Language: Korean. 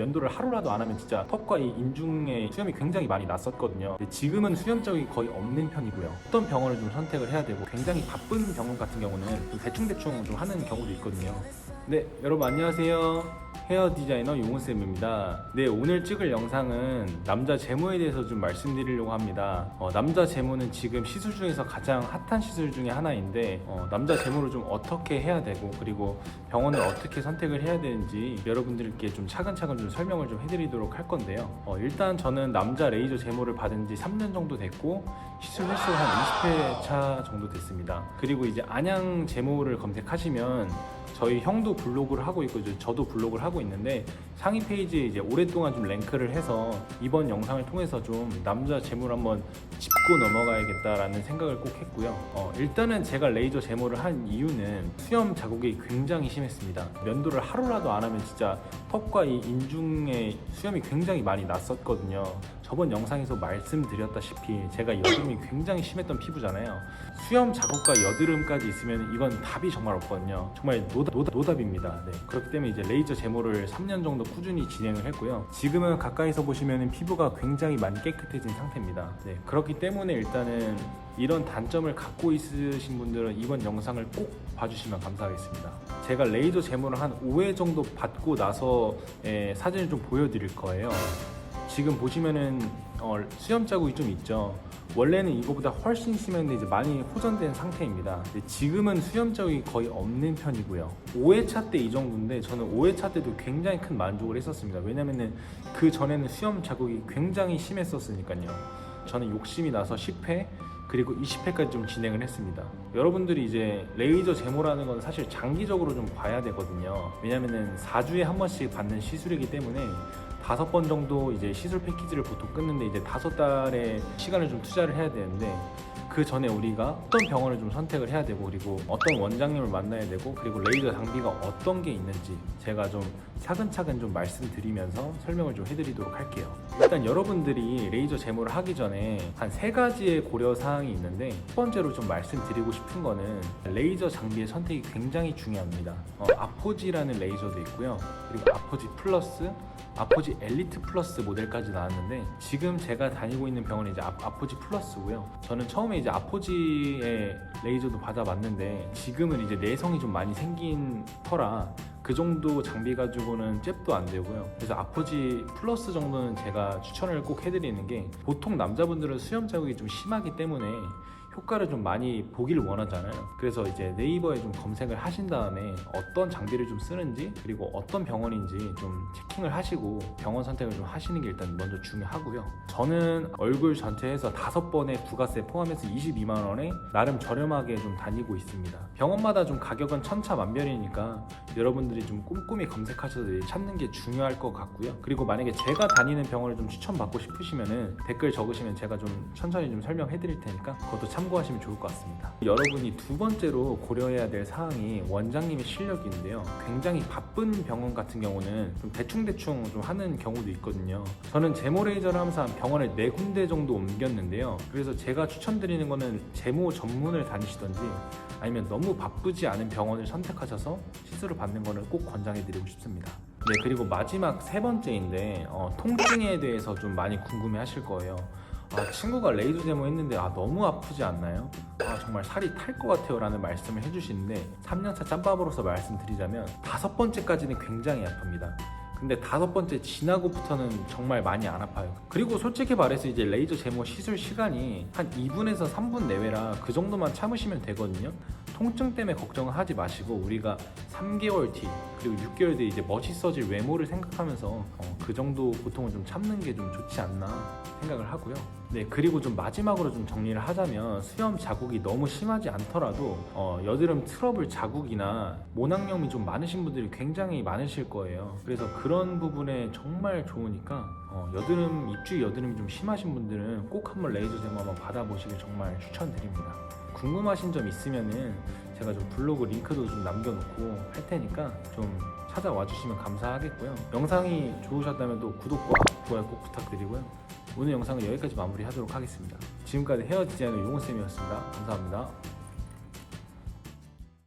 면도를 하루라도 안 하면 진짜 턱과 이 인중에 수염이 굉장히 많이 났었거든요. 근데 지금은 수염 자국이 거의 없는 편이고요. 어떤 병원을 좀 선택을 해야 되고, 굉장히 바쁜 병원 같은 경우는 좀 대충대충 좀 하는 경우도 있거든요. 네, 여러분 안녕하세요. 헤어 디자이너 용훈쌤입니다. 네, 오늘 찍을 영상은 남자 제모에 대해서 좀 말씀드리려고 합니다. 남자 제모는 지금 시술 중에서 가장 핫한 시술 중에 하나인데, 남자 제모를 좀 어떻게 해야 되고, 그리고 병원을 어떻게 선택을 해야 되는지 여러분들께 좀 차근차근 좀 설명을 좀 해드리도록 할 건데요. 일단 저는 남자 레이저 제모를 받은 지 3년 정도 됐고, 시술 횟수가 한 20회 차 정도 됐습니다. 그리고 이제 안양 제모를 검색하시면 저희 형도 블로그를 하고 있고 저도 블로그를 하고 있는데, 상위 페이지에 이제 오랫동안 좀 랭크를 해서 이번 영상을 통해서 좀 남자 제모를 한번 짚고 넘어가야겠다라는 생각을 꼭 했고요. 일단은 제가 레이저 제모를 한 이유는 수염 자국이 굉장히 심했습니다. 면도를 하루라도 안 하면 진짜 턱과 이 인중에 수염이 굉장히 많이 났었거든요. 저번 영상에서 말씀드렸다시피 제가 여드름이 굉장히 심했던 피부잖아요. 수염 자국과 여드름까지 있으면 이건 답이 정말 없거든요. 정말 노답입니다. 네, 그렇기 때문에 이제 레이저 제모를 3년 정도 꾸준히 진행을 했고요. 지금은 가까이서 보시면 피부가 굉장히 많이 깨끗해진 상태입니다. 네, 그렇기 때문에 일단은 이런 단점을 갖고 있으신 분들은 이번 영상을 꼭 봐주시면 감사하겠습니다. 제가 레이저 제모를 한 5회 정도 받고 나서 사진을 좀 보여드릴 거예요. 지금 보시면은 수염 자국이 좀 있죠. 원래는 이거보다 훨씬 심했는데 이제 많이 호전된 상태입니다. 근데 지금은 수염 자국이 거의 없는 편이고요. 5회차 때 이 정도인데 저는 5회차 때도 굉장히 큰 만족을 했었습니다. 왜냐면은 그 전에는 수염 자국이 굉장히 심했었으니까요. 저는 욕심이 나서 10회 그리고 20회까지 좀 진행을 했습니다. 여러분들이 이제 레이저 제모라는 건 사실 장기적으로 좀 봐야 되거든요. 왜냐면은 4주에 한 번씩 받는 시술이기 때문에 5번 정도 이제 시술 패키지를 보통 끊는데 이제 5달의 시간을 좀 투자를 해야 되는데, 그 전에 우리가 어떤 병원을 좀 선택을 해야 되고, 그리고 어떤 원장님을 만나야 되고, 그리고 레이저 장비가 어떤 게 있는지 제가 좀 차근차근 좀 말씀드리면서 설명을 좀 해드리도록 할게요. 일단 여러분들이 레이저 제모를 하기 전에 한 3가지의 고려 사항이 있는데, 첫 번째로 좀 말씀드리고 싶은 거는 레이저 장비의 선택이 굉장히 중요합니다. 아포지라는 레이저도 있고요. 그리고 아포지 플러스, 아포지 엘리트 플러스 모델까지 나왔는데, 지금 제가 다니고 있는 병원이 이제 아포지 플러스고요. 저는 처음에 이제 아포지의 레이저도 받아봤는데, 지금은 이제 내성이 좀 많이 생긴 터라 그 정도 장비 가지고는 잽도 안 되고요. 그래서 아포지 플러스 정도는 제가 추천을 꼭 해드리는 게, 보통 남자분들은 수염 자국이 좀 심하기 때문에 효과를 좀 많이 보기를 원하잖아요. 그래서 이제 네이버에 좀 검색을 하신 다음에 어떤 장비를 좀 쓰는지, 그리고 어떤 병원인지 좀 체킹을 하시고 병원 선택을 좀 하시는 게 일단 먼저 중요하고요. 저는 얼굴 전체에서 5번의 부가세 포함해서 22만 원에 나름 저렴하게 좀 다니고 있습니다. 병원마다 좀 가격은 천차만별이니까 여러분들이 좀 꼼꼼히 검색하셔서 찾는 게 중요할 것 같고요. 그리고 만약에 제가 다니는 병원을 좀 추천받고 싶으시면은 댓글 적으시면 제가 좀 천천히 좀 설명해 드릴 테니까 그것도 참고하시면 좋을 것 같습니다. 여러분이 두 번째로 고려해야 될 사항이 원장님의 실력인데요. 굉장히 바쁜 병원 같은 경우는 좀 대충대충 좀 하는 경우도 있거든요. 저는 제모 레이저를 하면서 병원을 4군데 정도 옮겼는데요. 그래서 제가 추천드리는 거는 제모 전문을 다니시던지, 아니면 너무 바쁘지 않은 병원을 선택하셔서 시술을 받는 거는 꼭 권장해드리고 싶습니다. 네, 그리고 마지막 3번째인데 통증에 대해서 좀 많이 궁금해 하실 거예요. 친구가 레이저 제모 했는데 너무 아프지 않나요? 정말 살이 탈 것 같아요 라는 말씀을 해주시는데, 3년차 짬밥으로서 말씀드리자면 5번째까지는 굉장히 아픕니다. 근데 5번째 지나고부터는 정말 많이 안 아파요. 그리고 솔직히 말해서 이제 레이저 제모 시술 시간이 한 2분에서 3분 내외라 그 정도만 참으시면 되거든요. 통증 때문에 걱정을 하지 마시고, 우리가 3개월 뒤 그리고 6개월 뒤에 이제 멋있어질 외모를 생각하면서 그 정도 고통을 좀 참는 게 좀 좋지 않나 생각을 하고요. 네, 그리고 좀 마지막으로 좀 정리를 하자면, 수염 자국이 너무 심하지 않더라도 여드름 트러블 자국이나 모낭염이 좀 많으신 분들이 굉장히 많으실 거예요. 그래서 그런 부분에 정말 좋으니까 여드름, 입주위 여드름이 좀 심하신 분들은 꼭 한번 레이저 제모 한번 받아보시길 정말 추천드립니다. 궁금하신 점 있으면은 제가 좀 블로그 링크도 좀 남겨놓고 할 테니까 좀 찾아와 주시면 감사하겠고요. 영상이 좋으셨다면 또 구독과 좋아요 꼭 부탁드리고요. 오늘 영상은 여기까지 마무리하도록 하겠습니다. 지금까지 헤어 디자이너 용훈쌤이었습니다. 감사합니다.